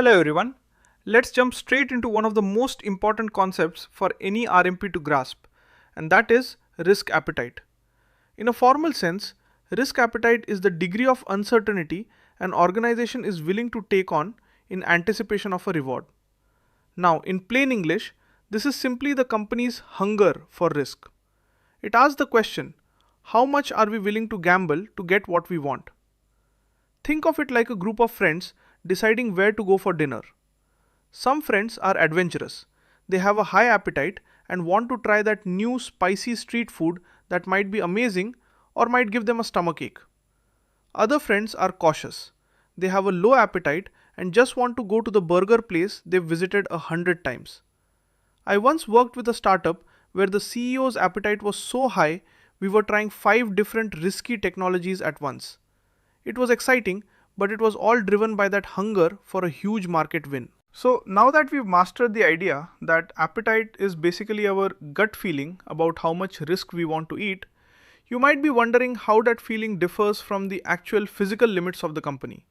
Hello everyone. Let's jump straight into one of the most important concepts for any RMP to grasp, and that is risk appetite. In a formal sense, risk appetite is the degree of uncertainty an organization is willing to take on in anticipation of a reward. Now, in plain English, this is simply the company's hunger for risk. It asks the question, how much are we willing to gamble to get what we want? Think of it like a group of friends deciding where to go for dinner. Some friends are adventurous. They have a high appetite and want to try that new spicy street food that might be amazing or might give them a stomachache. Other friends are cautious. They have a low appetite and just want to go to the burger place they've visited 100 times. I once worked with a startup where the CEO's appetite was so high we were trying 5 different risky technologies at once. It was exciting, but it was all driven by that hunger for a huge market win. So now that we've mastered the idea that appetite is basically our gut feeling about how much risk we want to eat, you might be wondering how that feeling differs from the actual physical limits of the company.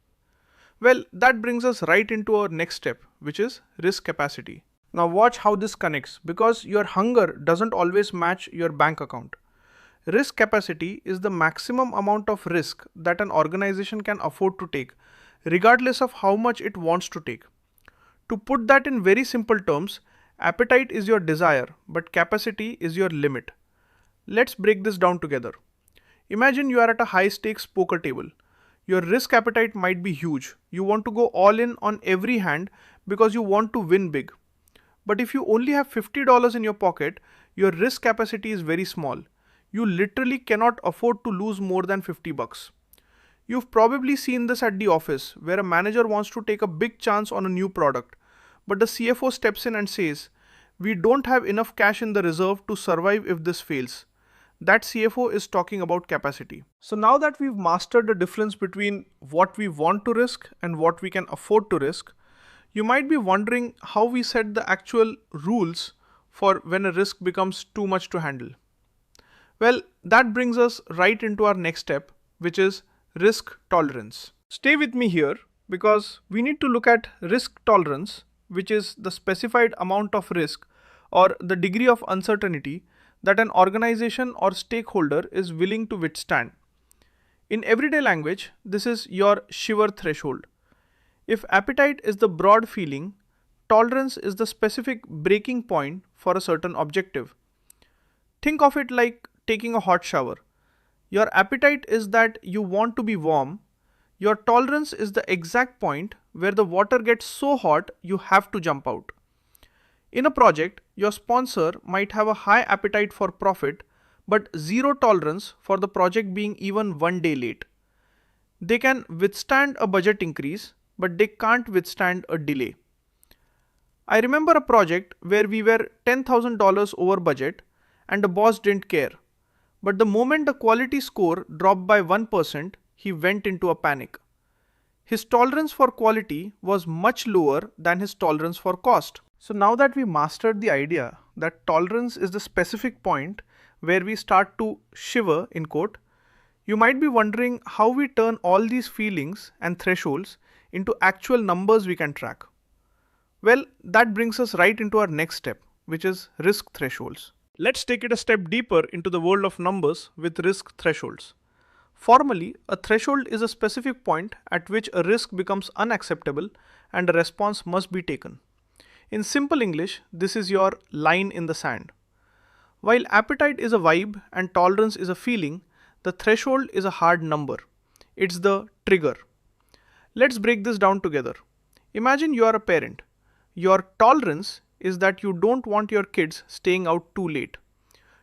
Well, that brings us right into our next step, which is risk capacity. Now watch how this connects, because your hunger doesn't always match your bank account. Risk capacity is the maximum amount of risk that an organization can afford to take, regardless of how much it wants to take. To put that in very simple terms, appetite is your desire, but capacity is your limit. Let's break this down together. Imagine you are at a high stakes poker table. Your risk appetite might be huge. You want to go all in on every hand because you want to win big. But if you only have $50 in your pocket, your risk capacity is very small. You literally cannot afford to lose more than 50 bucks. You've probably seen this at the office, where a manager wants to take a big chance on a new product, but the CFO steps in and says, "We don't have enough cash in the reserve to survive if this fails." That CFO is talking about capacity. So now that we've mastered the difference between what we want to risk and what we can afford to risk, you might be wondering how we set the actual rules for when a risk becomes too much to handle. Well, that brings us right into our next step, which is risk tolerance. Stay with me here because we need to look at risk tolerance, which is the specified amount of risk or the degree of uncertainty that an organization or stakeholder is willing to withstand. In everyday language, this is your shiver threshold. If appetite is the broad feeling, tolerance is the specific breaking point for a certain objective. Think of it like taking a hot shower. Your appetite is that you want to be warm. Your tolerance is the exact point where the water gets so hot you have to jump out. In a project, your sponsor might have a high appetite for profit but zero tolerance for the project being even one day late. They can withstand a budget increase, but they can't withstand a delay. I remember a project where we were $10,000 over budget and the boss didn't care. But the moment the quality score dropped by 1%, he went into a panic. His tolerance for quality was much lower than his tolerance for cost. So now that we mastered the idea that tolerance is the specific point where we start to shiver, in quote, you might be wondering how we turn all these feelings and thresholds into actual numbers we can track. Well, that brings us right into our next step, which is risk thresholds. Let's take it a step deeper into the world of numbers with risk thresholds. Formally, a threshold is a specific point at which a risk becomes unacceptable and a response must be taken. In simple English, this is your line in the sand. While appetite is a vibe and tolerance is a feeling, the threshold is a hard number. It's the trigger. Let's break this down together. Imagine you are a parent. Your tolerance is that you don't want your kids staying out too late.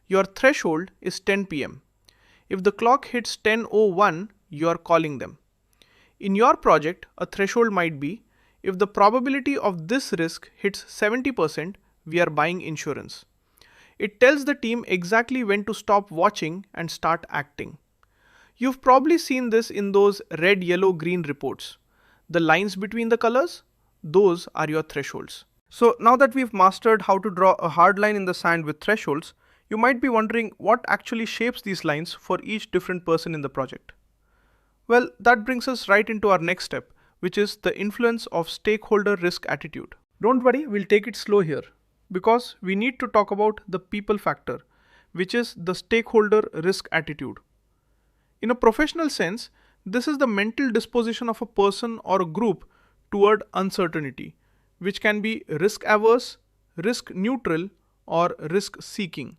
Your threshold is 10 p.m. If the clock hits 10:01, you are calling them. In your project, a threshold might be, if the probability of this risk hits 70%, we are buying insurance. It tells the team exactly when to stop watching and start acting. You've probably seen this in those red, yellow, green reports. The lines between the colors, those are your thresholds. So now that we've mastered how to draw a hard line in the sand with thresholds, you might be wondering what actually shapes these lines for each different person in the project. Well, that brings us right into our next step, which is the influence of stakeholder risk attitude. Don't worry, we'll take it slow here because we need to talk about the people factor, which is the stakeholder risk attitude. In a professional sense, this is the mental disposition of a person or a group toward uncertainty, which can be risk averse, risk neutral, or risk seeking.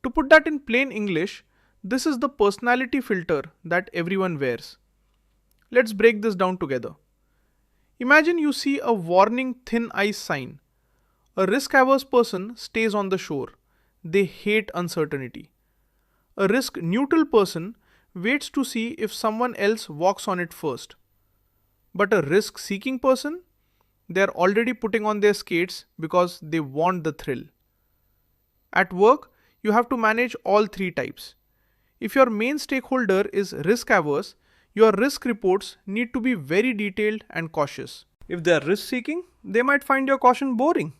To put that in plain English, this is the personality filter that everyone wears. Let's break this down together. Imagine you see a warning thin ice sign. A risk averse person stays on the shore. They hate uncertainty. A risk neutral person waits to see if someone else walks on it first. But a risk seeking person, they are already putting on their skates because they want the thrill. At work, you have to manage all three types. If your main stakeholder is risk averse, your risk reports need to be very detailed and cautious. If they are risk seeking, they might find your caution boring.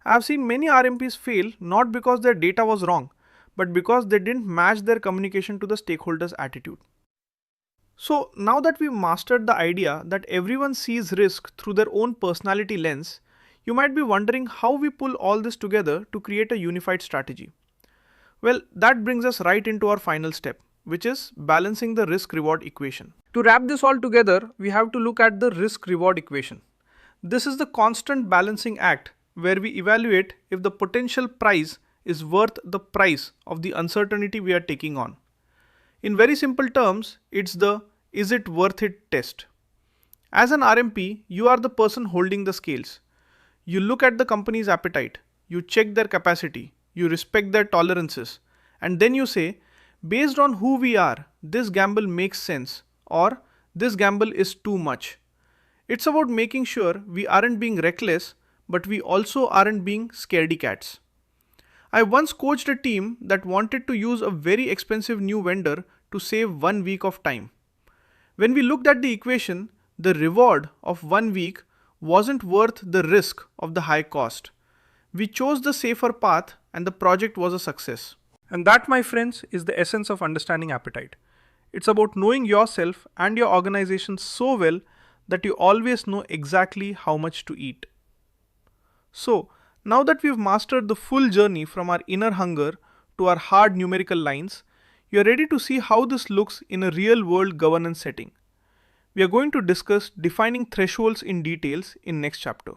I have seen many RMPs fail not because their data was wrong, but because they didn't match their communication to the stakeholders' attitude. So now that we've mastered the idea that everyone sees risk through their own personality lens, you might be wondering how we pull all this together to create a unified strategy. Well, that brings us right into our final step, which is balancing the risk-reward equation. To wrap this all together, we have to look at the risk-reward equation. This is the constant balancing act where we evaluate if the potential price is worth the price of the uncertainty we are taking on. In very simple terms, it's the is it worth it test. As an RMP, you are the person holding the scales. You look at the company's appetite, you check their capacity, you respect their tolerances, and then you say, based on who we are, this gamble makes sense, or this gamble is too much. It's about making sure we aren't being reckless, but we also aren't being scaredy cats. I once coached a team that wanted to use a very expensive new vendor to save 1 week of time. When we looked at the equation, the reward of 1 week wasn't worth the risk of the high cost. We chose the safer path and the project was a success. And that, my friends, is the essence of understanding appetite. It's about knowing yourself and your organization so well that you always know exactly how much to eat. So, now that we've mastered the full journey from our inner hunger to our hard numerical lines, you are ready to see how this looks in a real-world governance setting. We are going to discuss defining thresholds in details in next chapter.